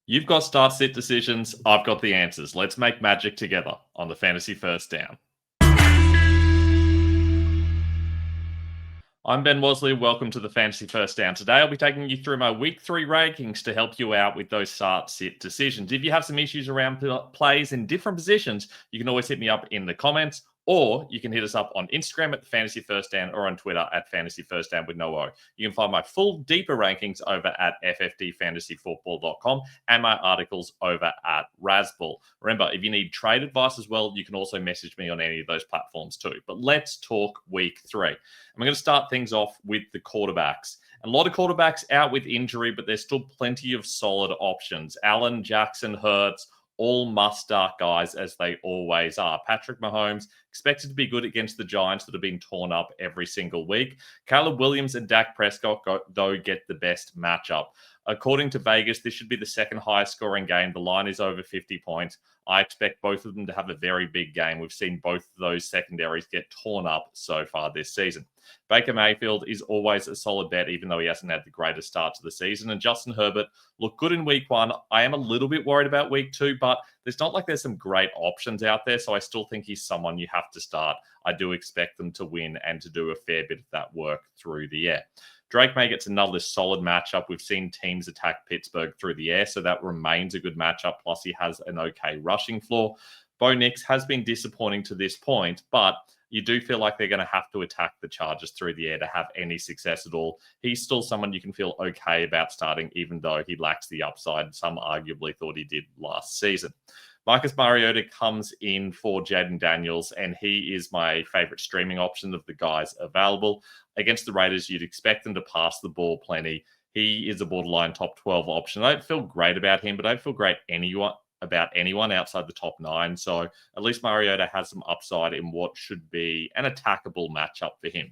You've got start sit decisions. I've got the answers. Let's make magic together on the Fantasy First Down. I'm Ben Wasley. Welcome to the Fantasy First Down. Today, I'll be taking you through my week 3 rankings to help you out with those start sit decisions. If you have some issues around plays in different positions, you can always hit me up in the comments, or you can hit us up on Instagram at the Fantasy First Down or on Twitter at Fantasy First Down with no O. You can find my full, deeper rankings over at ffdfantasyfootball.com and my articles over at Razzball. Remember, if you need trade advice as well, you can also message me on any of those platforms too. But let's talk week 3. I'm going to start things off with the quarterbacks. A lot of quarterbacks out with injury, but there's still plenty of solid options. Allen, Jackson, Hurts, all must-start guys, as they always are. Patrick Mahomes expected to be good against the Giants that have been torn up every single week. Caleb Williams and Dak Prescott, though, get the best matchup. According to Vegas, this should be the second highest scoring game. The line is over 50 points. I expect both of them to have a very big game. We've seen both of those secondaries get torn up so far this season. Baker Mayfield is always a solid bet, even though he hasn't had the greatest start to the season. And Justin Herbert looked good in week 1. I am a little bit worried about week 2, but there's not like there's some great options out there. So I still think he's someone you have to start. I do expect them to win and to do a fair bit of that work through the air. Drake May gets another solid matchup. We've seen teams attack Pittsburgh through the air, so that remains a good matchup. Plus, he has an okay rushing floor. Bo Nix has been disappointing to this point, but you do feel like they're going to have to attack the Chargers through the air to have any success at all. He's still someone you can feel okay about starting, even though he lacks the upside some arguably thought he did last season. Marcus Mariota comes in for Jaden Daniels, and he is my favorite streaming option of the guys available. Against the Raiders, you'd expect them to pass the ball plenty. He is a borderline top 12 option. I don't feel great about him, but I don't feel great about anyone outside the top 9. So at least Mariota has some upside in what should be an attackable matchup for him.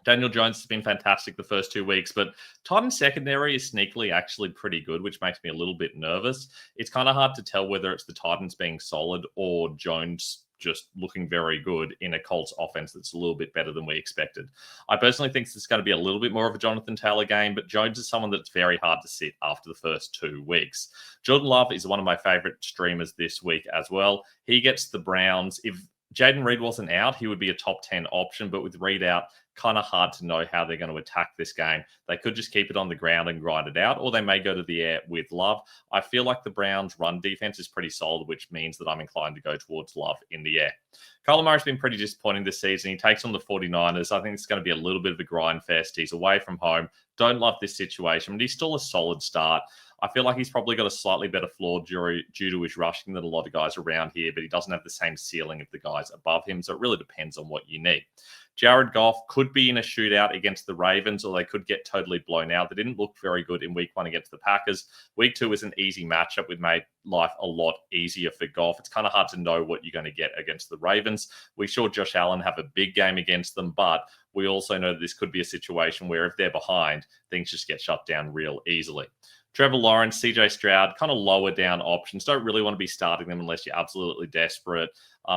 Daniel Jones has been fantastic the first 2 weeks, but Titans secondary is sneakily actually pretty good, which makes me a little bit nervous. It's kind of hard to tell whether it's the Titans being solid or Jones just looking very good in a Colts offense that's a little bit better than we expected. I personally think it's going to be a little bit more of a Jonathan Taylor game, but Jones is someone that's very hard to sit after the first 2 weeks. Jordan Love is one of my favorite streamers this week as well. He gets the Browns. If Jaden Reed wasn't out, he would be a top 10 option, but with Reed out, kind of hard to know how they're going to attack this game. They could just keep it on the ground and grind it out, or they may go to the air with Love. I feel like the Browns' run defense is pretty solid, which means that I'm inclined to go towards Love in the air. Kyler Murray's been pretty disappointing this season. He takes on the 49ers. I think it's going to be a little bit of a grind fest. He's away from home. Don't love this situation, but he's still a solid start. I feel like he's probably got a slightly better floor due to his rushing than a lot of guys around here, but he doesn't have the same ceiling of the guys above him, so it really depends on what you need. Jared Goff could be in a shootout against the Ravens, or they could get totally blown out. They didn't look very good in week 1 against the Packers. Week 2 is an easy matchup. We've made life a lot easier for Goff. It's kind of hard to know what you're going to get against the Ravens. We saw Josh Allen have a big game against them, but we also know that this could be a situation where if they're behind, things just get shut down real easily. Trevor Lawrence, CJ Stroud, kind of lower down options. Don't really want to be starting them unless you're absolutely desperate.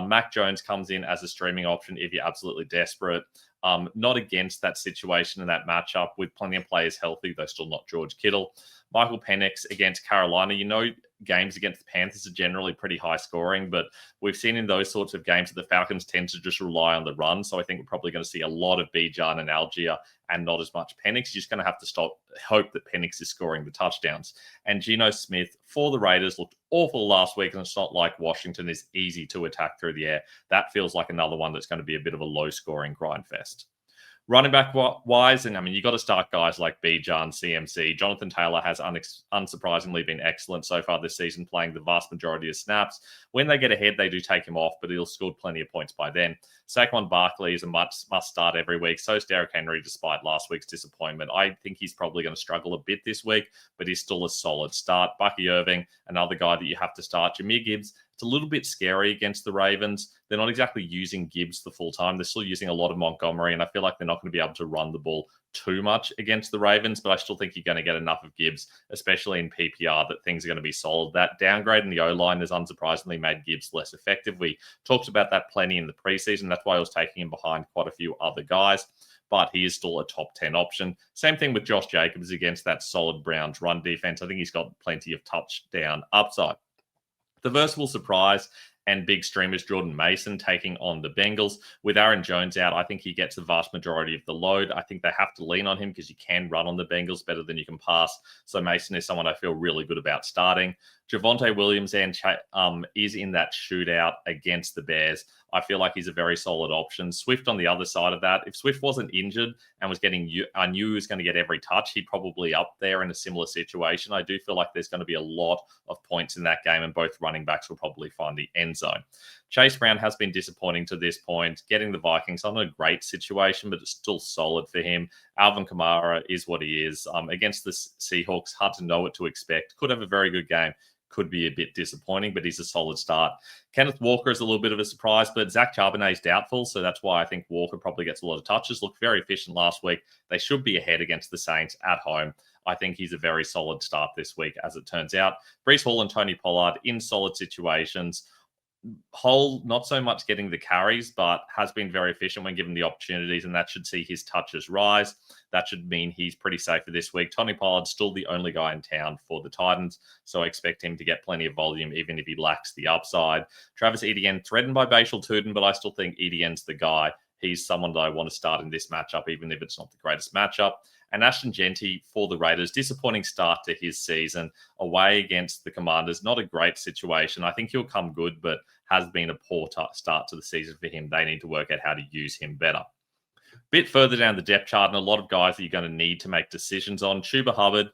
Mac Jones comes in as a streaming option if you're absolutely desperate. Not against that situation and that matchup with plenty of players healthy, though still not George Kittle. Michael Penix against Carolina. You know, games against the Panthers are generally pretty high scoring, but we've seen in those sorts of games that the Falcons tend to just rely on the run. So I think we're probably going to see a lot of Bijan and Algier and not as much Penix. You're just going to have to hope that Penix is scoring the touchdowns. And Geno Smith for the Raiders looked awful last week, and it's not like Washington is easy to attack through the air. That feels like another one that's going to be a bit of a low-scoring grind fest. Running back wise, and I mean, you got to start guys like Bijan, CMC. Jonathan Taylor has unsurprisingly been excellent so far this season, playing the vast majority of snaps. When they get ahead, they do take him off, but he'll score plenty of points by then. Saquon Barkley is a must start every week. So is Derrick Henry, despite last week's disappointment. I think he's probably going to struggle a bit this week, but he's still a solid start. Bucky Irving, another guy that you have to start. Jahmyr Gibbs, it's a little bit scary against the Ravens. They're not exactly using Gibbs the full time. They're still using a lot of Montgomery, and I feel like they're not going to be able to run the ball too much against the Ravens, but I still think you're going to get enough of Gibbs, especially in PPR, that things are going to be solid. That downgrade in the O-line has unsurprisingly made Gibbs less effective. We talked about that plenty in the preseason. That's why I was taking him behind quite a few other guys, but he is still a top 10 option. Same thing with Josh Jacobs against that solid Browns run defense. I think he's got plenty of touchdown upside. The versatile surprise and big stream is Jordan Mason taking on the Bengals. With Aaron Jones out, I think he gets the vast majority of the load. I think they have to lean on him because you can run on the Bengals better than you can pass. So Mason is someone I feel really good about starting. Javonte Williams is in that shootout against the Bears. I feel like he's a very solid option. Swift on the other side of that. If Swift wasn't injured and was I knew he was going to get every touch, he'd probably up there in a similar situation. I do feel like there's going to be a lot of points in that game, and both running backs will probably find the end zone. Chase Brown has been disappointing to this point. Getting the Vikings not a great situation, but it's still solid for him. Alvin Kamara is what he is. Against the Seahawks, hard to know what to expect. Could have a very good game. Could be a bit disappointing, but he's a solid start. Kenneth Walker is a little bit of a surprise, but Zach Charbonnet is doubtful, so that's why I think Walker probably gets a lot of touches. Looked very efficient last week. They should be ahead against the Saints at home. I think he's a very solid start this week, as it turns out. Breece Hall and Tony Pollard in solid situations. Hall, not so much getting the carries, but has been very efficient when given the opportunities, and that should see his touches rise. That should mean he's pretty safe for this week. Tony Pollard's still the only guy in town for the Titans, so I expect him to get plenty of volume, even if he lacks the upside. Travis Etienne, threatened by Bashal Tootin, but I still think Etienne's the guy. He's someone that I want to start in this matchup, even if it's not the greatest matchup. And Ashton Genty for the Raiders, disappointing start to his season. Away against the Commanders, not a great situation. I think he'll come good, but has been a poor start to the season for him. They need to work out how to use him better. Bit further down the depth chart, and a lot of guys that you're going to need to make decisions on. Chuba Hubbard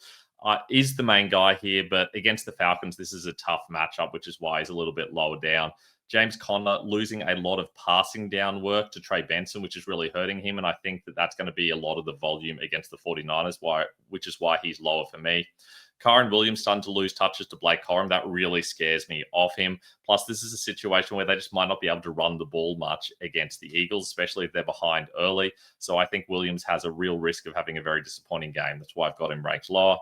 is the main guy here, but against the Falcons, this is a tough matchup, which is why he's a little bit lower down. James Conner losing a lot of passing down work to Trey Benson, which is really hurting him. And I think that that's going to be a lot of the volume against the 49ers, which is why he's lower for me. Kyron Williams starting to lose touches to Blake Corum. That really scares me off him. Plus, this is a situation where they just might not be able to run the ball much against the Eagles, especially if they're behind early. So I think Williams has a real risk of having a very disappointing game. That's why I've got him ranked lower.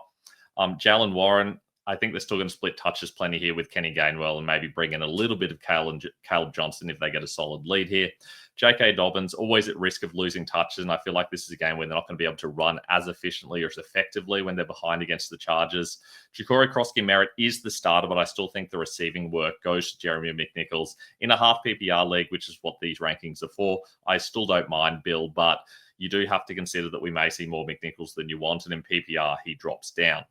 Jalen Warren, I think they're still going to split touches plenty here with Kenny Gainwell and maybe bring in a little bit of Caleb Johnson if they get a solid lead here. J.K. Dobbins, always at risk of losing touches, and I feel like this is a game where they're not going to be able to run as efficiently or as effectively when they're behind against the Chargers. Ja'Cory Krosky-Merritt is the starter, but I still think the receiving work goes to Jeremy McNichols. In a half PPR league, which is what these rankings are for, I still don't mind Bill, but you do have to consider that we may see more McNichols than you want, and in PPR, he drops down.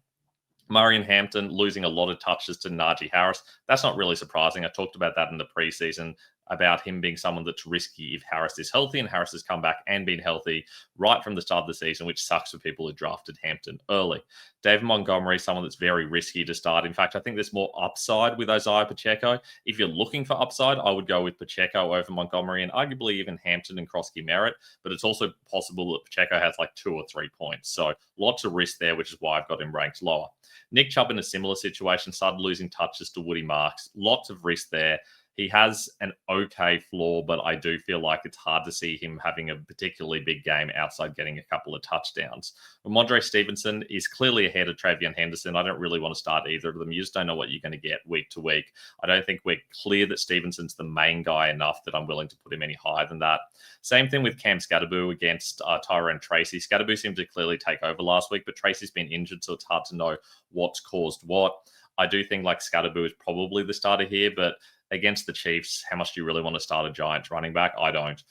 Murray and Hampton losing a lot of touches to Najee Harris. That's not really surprising. I talked about that in the preseason, about him being someone that's risky if Harris is healthy, and Harris has come back and been healthy right from the start of the season, which sucks for people who drafted Hampton early. David Montgomery, someone that's very risky to start. In fact, I think there's more upside with Isaiah Pacheco. If you're looking for upside, I would go with Pacheco over Montgomery and arguably even Hampton and Krosky-Merritt, but it's also possible that Pacheco has like 2 or 3 points. So lots of risk there, which is why I've got him ranked lower. Nick Chubb in a similar situation, started losing touches to Woody Marks. Lots of risk there. He has an okay floor, but I do feel like it's hard to see him having a particularly big game outside getting a couple of touchdowns. Ramondre Stevenson is clearly ahead of Travion Henderson. I don't really want to start either of them. You just don't know what you're going to get week to week. I don't think we're clear that Stevenson's the main guy enough that I'm willing to put him any higher than that. Same thing with Cam Scatterboo against Tyrone Tracy. Scatterboo seemed to clearly take over last week, but Tracy's been injured, so it's hard to know what's caused what. I do think like Scatterboo is probably the starter here, but against the Chiefs, how much do you really want to start a Giants running back? I don't,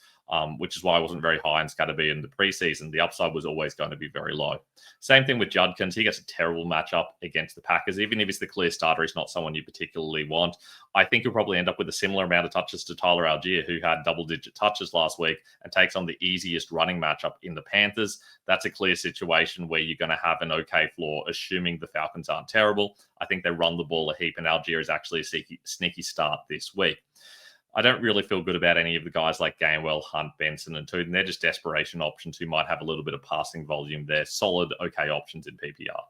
which is why I wasn't very high in Scatterboo in the preseason. The upside was always going to be very low. Same thing with Judkins. He gets a terrible matchup against the Packers. Even if he's the clear starter, he's not someone you particularly want. I think he'll probably end up with a similar amount of touches to Tyler Algier, who had double-digit touches last week and takes on the easiest running matchup in the Panthers. That's a clear situation where you're going to have an okay floor, assuming the Falcons aren't terrible. I think they run the ball a heap, and Algier is actually a sneaky start this week. I don't really feel good about any of the guys like Gainwell, Hunt, Benson, and Tootin. They're just desperation options who might have a little bit of passing volume. They're solid, okay options in PPR.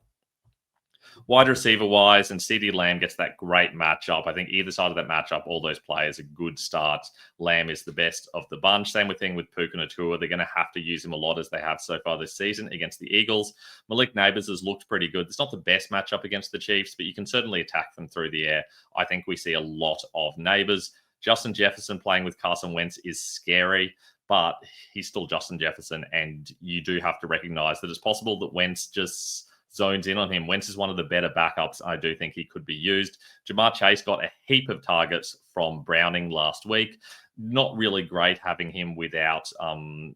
Wide receiver wise, and CeeDee Lamb gets that great matchup. I think either side of that matchup, all those players are good starts. Lamb is the best of the bunch. Same thing with Puka Nacua. They're going to have to use him a lot as they have so far this season against the Eagles. Malik Neighbors has looked pretty good. It's not the best matchup against the Chiefs, but you can certainly attack them through the air. I think we see a lot of Neighbors. Justin Jefferson playing with Carson Wentz is scary, but he's still Justin Jefferson, and you do have to recognize that it's possible that Wentz just zones in on him. Wentz is one of the better backups. I do think he could be used. Jamar Chase got a heap of targets from Browning last week. Not really great having him without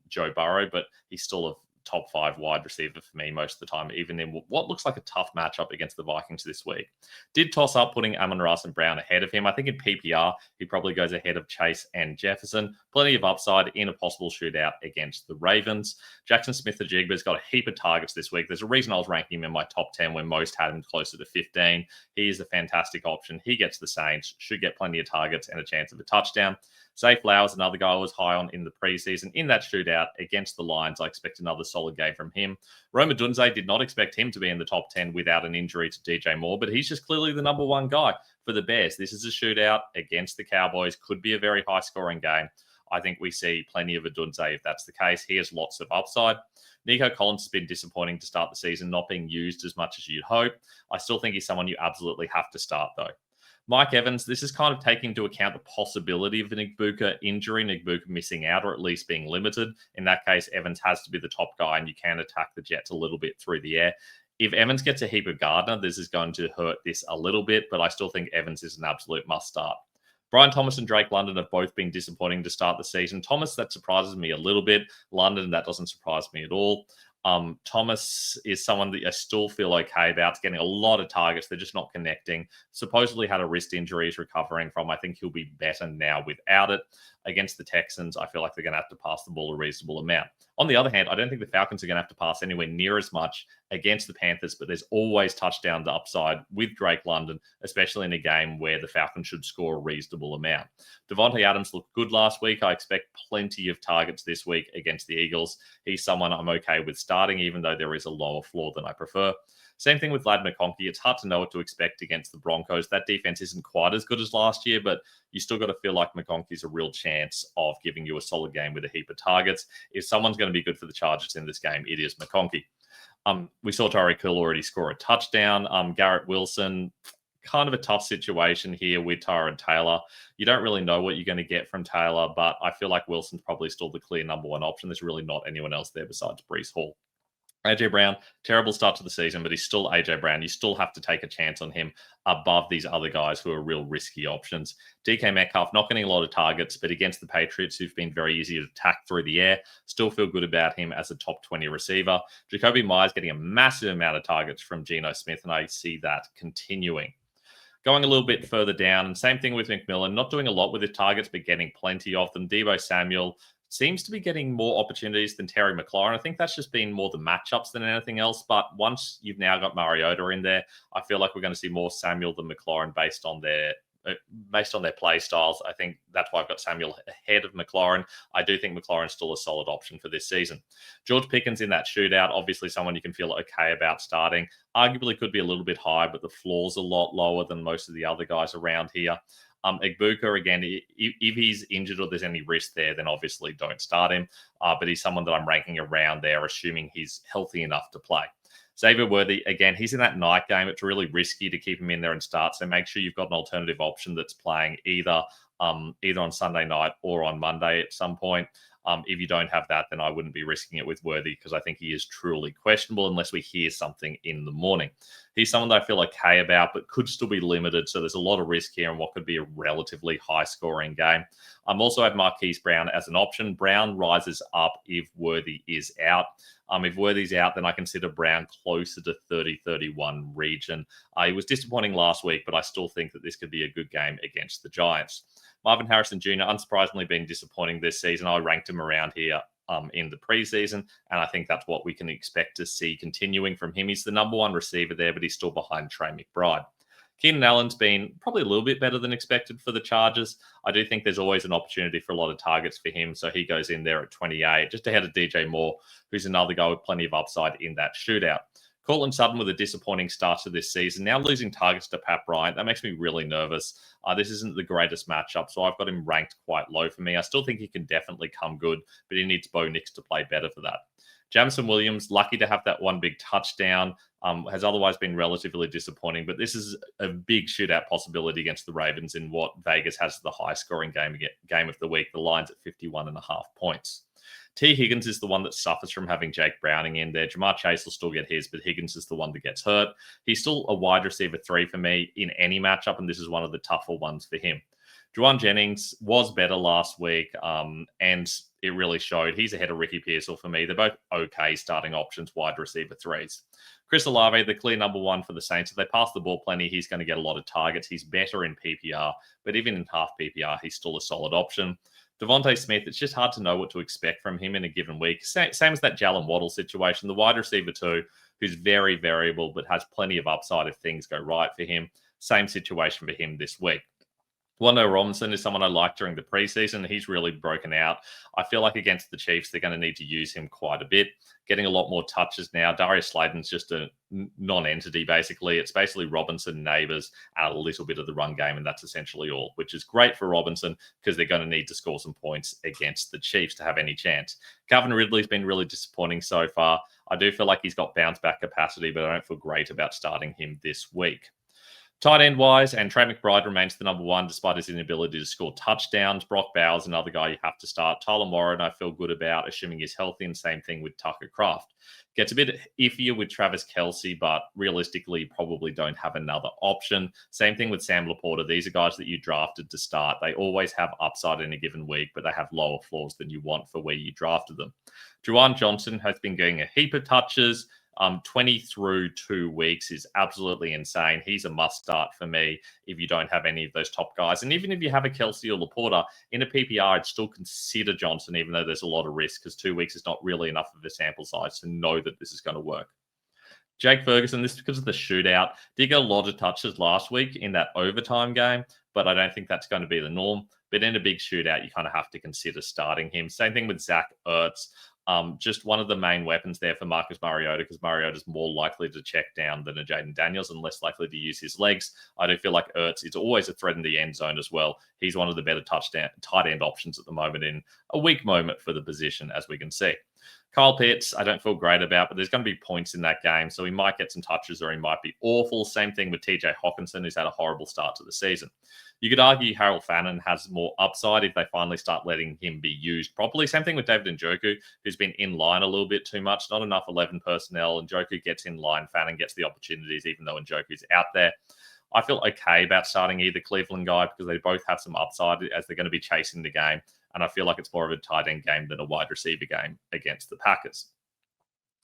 Joe Burrow, but he's still a top 5 wide receiver for me most of the time, even in what looks like a tough matchup against the Vikings this week. Did toss up putting Amon-Ra St. Brown ahead of him. I think in PPR, he probably goes ahead of Chase and Jefferson. Plenty of upside in a possible shootout against the Ravens. Jackson Smith-Njigba's got a heap of targets this week. There's a reason I was ranking him in my top 10 when most had him closer to 15. He is a fantastic option. He gets the Saints, should get plenty of targets and a chance of a touchdown. Zay Flowers, another guy I was high on in the preseason. In that shootout against the Lions, I expect another solid game from him. Rome Odunze, did not expect him to be in the top 10 without an injury to DJ Moore, but he's just clearly the number 1 guy for the Bears. This is a shootout against the Cowboys. Could be a very high-scoring game. I think we see plenty of Odunze if that's the case. He has lots of upside. Nico Collins has been disappointing to start the season, not being used as much as you'd hope. I still think he's someone you absolutely have to start, though. Mike Evans, this is kind of taking into account the possibility of a Nagbuka injury, Nagbuka missing out or at least being limited. In that case, Evans has to be the top guy and you can attack the Jets a little bit through the air. If Evans gets a heap of Gardner, this is going to hurt this a little bit, but I still think Evans is an absolute must start. Brian Thomas and Drake London have both been disappointing to start the season. Thomas, that surprises me a little bit. London, that doesn't surprise me at all. Thomas is someone that I still feel okay about. It's getting a lot of targets. They're just not connecting. Supposedly had a wrist injury he's recovering from. I think he'll be better now without it. Against the Texans, I feel like they're going to have to pass the ball a reasonable amount. On the other hand, I don't think the Falcons are going to have to pass anywhere near as much against the Panthers, but there's always touchdowns upside with Drake London, especially in a game where the Falcons should score a reasonable amount. Devontae Adams looked good last week. I expect plenty of targets this week against the Eagles. He's someone I'm okay with starting, even though there is a lower floor than I prefer. Same thing with Ladd McConkey. It's hard to know what to expect against the Broncos. That defense isn't quite as good as last year, but you still got to feel like McConkey's a real chance of giving you a solid game with a heap of targets. If someone's going to be good for the Chargers in this game, it is McConkey. We saw Tyreek Hill already score a touchdown. Garrett Wilson, kind of a tough situation here with Tyrod Taylor. You don't really know what you're going to get from Taylor, but I feel like Wilson's probably still the clear number 1 option. There's really not anyone else there besides Breece Hall. AJ Brown, terrible start to the season, but he's still AJ Brown. You still have to take a chance on him above these other guys who are real risky options. DK Metcalf, not getting a lot of targets, but against the Patriots, who've been very easy to attack through the air, still feel good about him as a top 20 receiver. Jacoby Myers getting a massive amount of targets from Geno Smith, and I see that continuing. Going a little bit further down, and same thing with McMillan, not doing a lot with his targets, but getting plenty of them. Deebo Samuel seems to be getting more opportunities than Terry McLaurin. I think that's just been more the matchups than anything else. But once you've now got Mariota in there, I feel like we're going to see more Samuel than McLaurin based on their play styles. I think that's why I've got Samuel ahead of McLaurin. I do think McLaurin's still a solid option for this season. George Pickens in that shootout, obviously someone you can feel okay about starting. Arguably could be a little bit high, but the floor's a lot lower than most of the other guys around here. Igbuka, again, if he's injured or there's any risk there, then obviously don't start him. But he's someone that I'm ranking around there, assuming he's healthy enough to play. Xavier Worthy, again, he's in that night game. It's really risky to keep him in there and start. So make sure you've got an alternative option that's playing either on Sunday night or on Monday at some point. If you don't have that, then I wouldn't be risking it with Worthy because I think he is truly questionable unless we hear something in the morning. He's someone that I feel okay about, but could still be limited. So there's a lot of risk here in what could be a relatively high-scoring game. Also have Marquise Brown as an option. Brown rises up if Worthy is out. If Worthy's out, then I consider Brown closer to 30-31 region. He was disappointing last week, but I still think that this could be a good game against the Giants. Marvin Harrison Jr., unsurprisingly, been disappointing this season. I ranked him around here in the preseason, and I think that's what we can expect to see continuing from him. He's the number 1 receiver there, but he's still behind Trey McBride. Keenan Allen's been probably a little bit better than expected for the Chargers. I do think there's always an opportunity for a lot of targets for him, so he goes in there at 28, just ahead of DJ Moore, who's another guy with plenty of upside in that shootout. Cortland Sutton with a disappointing start to this season. Now losing targets to Pat Bryant, that makes me really nervous. This isn't the greatest matchup, so I've got him ranked quite low for me. I still think he can definitely come good, but he needs Bo Nix to play better for that. Jamison Williams, lucky to have that one big touchdown, has otherwise been relatively disappointing, but this is a big shootout possibility against the Ravens in what Vegas has the highest scoring game of the week. The line's at 51.5 points. T. Higgins is the one that suffers from having Jake Browning in there. Jamar Chase will still get his, but Higgins is the one that gets hurt. He's still a wide receiver 3 for me in any matchup, and this is one of the tougher ones for him. Juwan Jennings was better last week, and it really showed. He's ahead of Ricky Pearsall for me. They're both okay starting options, wide receiver 3s. Chris Olave, the clear number 1 for the Saints. If they pass the ball plenty, he's going to get a lot of targets. He's better in PPR, but even in half PPR, he's still a solid option. Devontae Smith, it's just hard to know what to expect from him in a given week. Same as that Jalen Waddle situation, the wide receiver 2, who's very variable, but has plenty of upside if things go right for him. Same situation for him this week. Wando Robinson is someone I liked during the preseason. He's really broken out. I feel like against the Chiefs, they're going to need to use him quite a bit. Getting a lot more touches now. Darius Slayton's just a non-entity, basically. It's basically Robinson, Neighbors, and a little bit of the run game, and that's essentially all, which is great for Robinson because they're going to need to score some points against the Chiefs to have any chance. Calvin Ridley's been really disappointing so far. I do feel like he's got bounce-back capacity, but I don't feel great about starting him this week. Tight end wise, and Trey McBride remains the number 1 despite his inability to score touchdowns. Brock Bowers, another guy you have to start. Tyler Warren, I feel good about, assuming he's healthy, and same thing with Tucker Kraft. Gets a bit iffier with Travis Kelce, but realistically, probably don't have another option. Same thing with Sam Laporta. These are guys that you drafted to start. They always have upside in a given week, but they have lower floors than you want for where you drafted them. Juwan Johnson has been getting a heap of touches. 20 through 2 weeks is absolutely insane. He's a must start for me if you don't have any of those top guys. And even if you have a Kelce or Laporta, in a PPR, I'd still consider Johnson, even though there's a lot of risk, because 2 weeks is not really enough of a sample size to know that this is going to work. Jake Ferguson, this is because of the shootout. Did get a lot of touches last week in that overtime game, but I don't think that's going to be the norm. But in a big shootout, you kind of have to consider starting him. Same thing with Zach Ertz. Just one of the main weapons there for Marcus Mariota, because Mariota's more likely to check down than a Jaden Daniels and less likely to use his legs. I do feel like Ertz is always a threat in the end zone as well. He's one of the better tight end options at the moment in a weak moment for the position, as we can see. Kyle Pitts, I don't feel great about, but there's going to be points in that game, so he might get some touches or he might be awful. Same thing with TJ Hawkinson, who's had a horrible start to the season. You could argue Harold Fannin has more upside if they finally start letting him be used properly. Same thing with David Njoku, who's been in line a little bit too much. Not enough 11 personnel. Njoku gets in line. Fannin gets the opportunities, even though Njoku's out there. I feel okay about starting either Cleveland guy because they both have some upside as they're going to be chasing the game. And I feel like it's more of a tight end game than a wide receiver game against the Packers.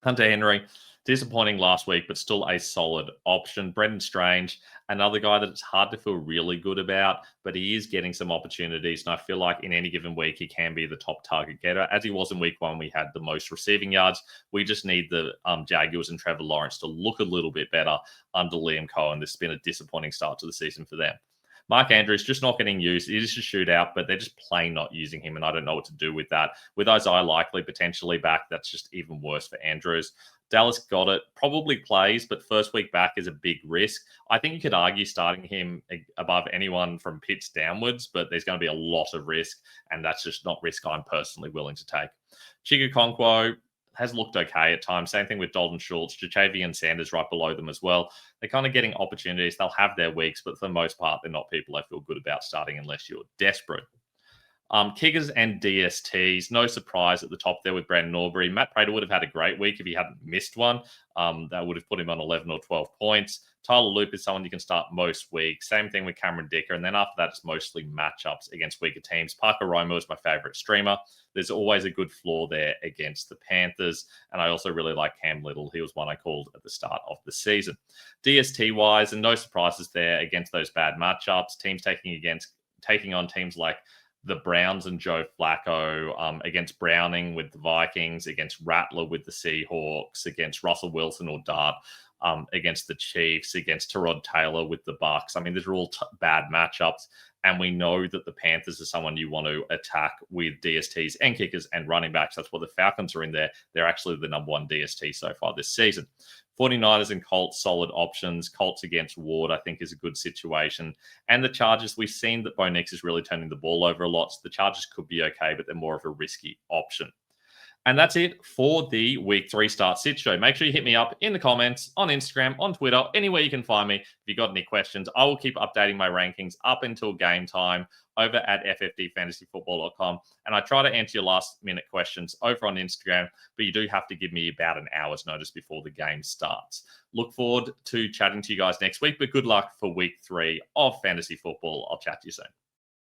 Hunter Henry, disappointing last week, but still a solid option. Brendan Strange, another guy that it's hard to feel really good about, but he is getting some opportunities. And I feel like in any given week, he can be the top target getter. As he was in week 1, we had the most receiving yards. We just need the Jaguars and Trevor Lawrence to look a little bit better under Liam Cohen. This has been a disappointing start to the season for them. Mark Andrews just not getting used. It is a shootout, but they're just plain not using him, and I don't know what to do with that. With Isaiah likely potentially back, that's just even worse for Andrews. Dallas got it, probably plays, but first week back is a big risk. I think you could argue starting him above anyone from Pitts downwards, but there's going to be a lot of risk, and that's just not risk I'm personally willing to take. Chig Okonkwo has looked okay at times. Same thing with Dalton Schultz, Jachavian Sanders right below them as well. They're kind of getting opportunities. They'll have their weeks, but for the most part, they're not people I feel good about starting unless you're desperate. Kickers and DSTs, no surprise at the top there with Brandon Aubrey. Matt Prater would have had a great week if he hadn't missed one. That would have put him on 11 or 12 points. Tyler Loop is someone you can start most weeks. Same thing with Cameron Dicker. And then after that, it's mostly matchups against weaker teams. Parker Romo is my favorite streamer. There's always a good floor there against the Panthers. And I also really like Cam Little. He was one I called at the start of the season. DST-wise, and no surprises there against those bad matchups. Teams taking on teams like the Browns and Joe Flacco, against Browning with the Vikings, against Rattler with the Seahawks, against Russell Wilson or Dart, against the Chiefs, against Tyrod Taylor with the Bucks. I mean, these are all bad matchups, and we know that the Panthers are someone you want to attack with DSTs and kickers and running backs. That's why the Falcons are in there. They're actually the number 1 DST so far this season. 49ers and Colts, solid options. Colts against Ward, I think, is a good situation. And the Chargers, we've seen that Bo Nix is really turning the ball over a lot. So the Chargers could be okay, but they're more of a risky option. And that's it for the week 3 start sit show. Make sure you hit me up in the comments, on Instagram, on Twitter, anywhere you can find me. If you've got any questions, I will keep updating my rankings up until game time over at ffdfantasyfootball.com. And I try to answer your last minute questions over on Instagram, but you do have to give me about an hour's notice before the game starts. Look forward to chatting to you guys next week, but good luck for week 3 of fantasy football. I'll chat to you soon.